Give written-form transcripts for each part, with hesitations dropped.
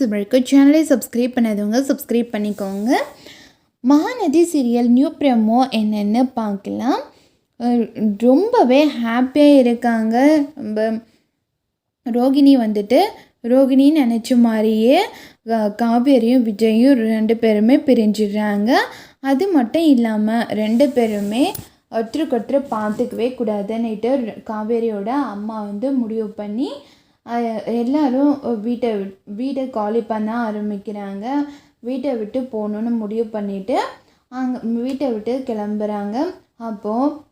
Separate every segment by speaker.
Speaker 1: நம்மளுக்கு சேனலை சப்ஸ்கிரைப் பண்ணாதவங்க சப்ஸ்கிரைப் பண்ணிக்கோங்க. மகாநதி சீரியல் நியூ ப்ரோமோ என்னென்னு பார்க்கலாம். ரொம்பவே ஹாப்பியாக இருக்காங்க. ரோகிணி ரோகிணின்னு நினச்ச மாதிரியே காவேரியும் விஜயும் 2 பேருமே பிரிஞ்சிடுறாங்க. அது மட்டும் இல்லாமல் 2 பேருமே ஒருத்தருக்கொருத்தர் பார்த்துக்கவே கூடாதுன்னுட்டு காவேரியோட அம்மா முடிவு பண்ணி எல்லோரும் வீட்டை காலி பண்ண ஆரம்பிக்கிறாங்க. வீட்டை விட்டு போகணுன்னு முடிவு பண்ணிவிட்டு அங்கே வீட்டை விட்டு கிளம்புறாங்க. அப்போது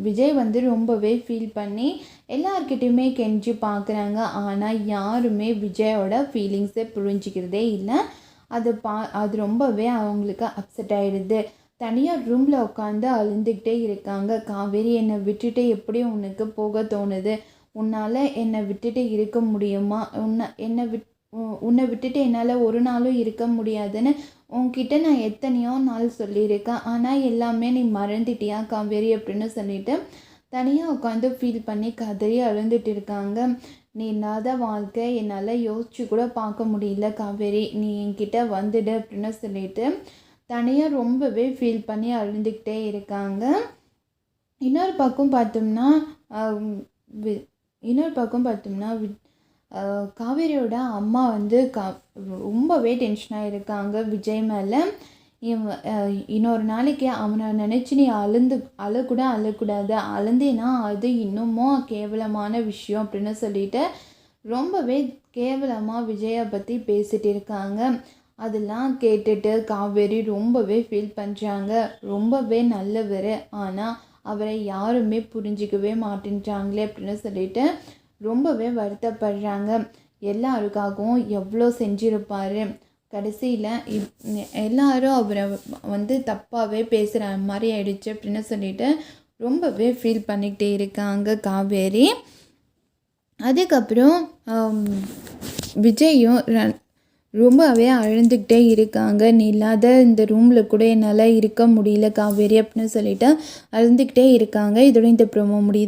Speaker 1: விஜய் ரொம்பவே ஃபீல் பண்ணி எல்லார்கிட்டையுமே கெஞ்சி பார்க்குறாங்க. ஆனால் யாருமே விஜயோட ஃபீலிங்ஸை புரிஞ்சிக்கிறதே இல்லை. அது ரொம்பவே அவங்களுக்கு அப்செட் ஆகிடுது. தனியாக ரூமில் உட்காந்து அழுந்துக்கிட்டே இருக்காங்க. காவேரி, என்னை விட்டுட்டு எப்படி உனக்கு போக தோணுது? உன்னால் என்னை விட்டுட்டு இருக்க முடியுமா? உன்னை விட்டுட்டு என்னால் ஒரு நாளும் இருக்க முடியாதுன்னு உன்கிட்ட நான் எத்தனையோ நாள் சொல்லியிருக்கேன். ஆனால் எல்லாமே நீ மறந்துட்டியா காவேரி அப்படின்னு சொல்லிட்டு தனியாக உட்காந்து ஃபீல் பண்ணி கதறி அழுந்துட்டு இருக்காங்க. நீ இல்லாத வாழ்க்கை என்னால் யோசிச்சு கூட பார்க்க முடியல காவேரி, நீ என்கிட்ட வந்துடு அப்படின்னு சொல்லிட்டு தனியாக ரொம்பவே ஃபீல் பண்ணி அழுந்துக்கிட்டே இருக்காங்க. இன்னொரு பக்கம் பார்த்தோம்னா காவேரியோட அம்மா ரொம்பவே டென்ஷனாக இருக்காங்க விஜய் மேலே. இன்னொரு நாளைக்கு அவனை நினச்சி நீ அழக்கூடாது, அழுந்தேன்னா அது இன்னமும் கேவலமான விஷயம் அப்படின்னு சொல்லிட்டு ரொம்பவே கேவலமாக விஜயை பற்றி பேசிகிட்டு இருக்காங்க. அதெல்லாம் கேட்டுட்டு காவேரி ரொம்பவே ஃபீல் பண்ணுறாங்க. ரொம்பவே நல்லவர், ஆனால் அவரை யாருமே புரிஞ்சிக்கவே மாட்டேன்றாங்களே அப்படின்னு சொல்லிட்டு ரொம்பவே வருத்தப்படுறாங்க. எல்லாருக்காகவும் எவ்வளோ செஞ்சுருப்பார். கடைசியில் எல்லாரும் அவரை தப்பாகவே பேசுகிற மாதிரி ஆயிடுச்சு அப்படின்னு சொல்லிட்டு ரொம்பவே ஃபீல் பண்ணிக்கிட்டே இருக்காங்க காவேரி. அதுக்கப்புறம் விஜயும் ரொம்பவே அழுந்துக்கிட்டே இருக்காங்க. நீ இல்லாத இந்த ரூமில் கூட என்னால் இருக்க முடியல காவேரி அப்படின்னு சொல்லிட்டு அழுந்துக்கிட்டே இருக்காங்க. இதோட இந்த ப்ரோமோ முடியுது.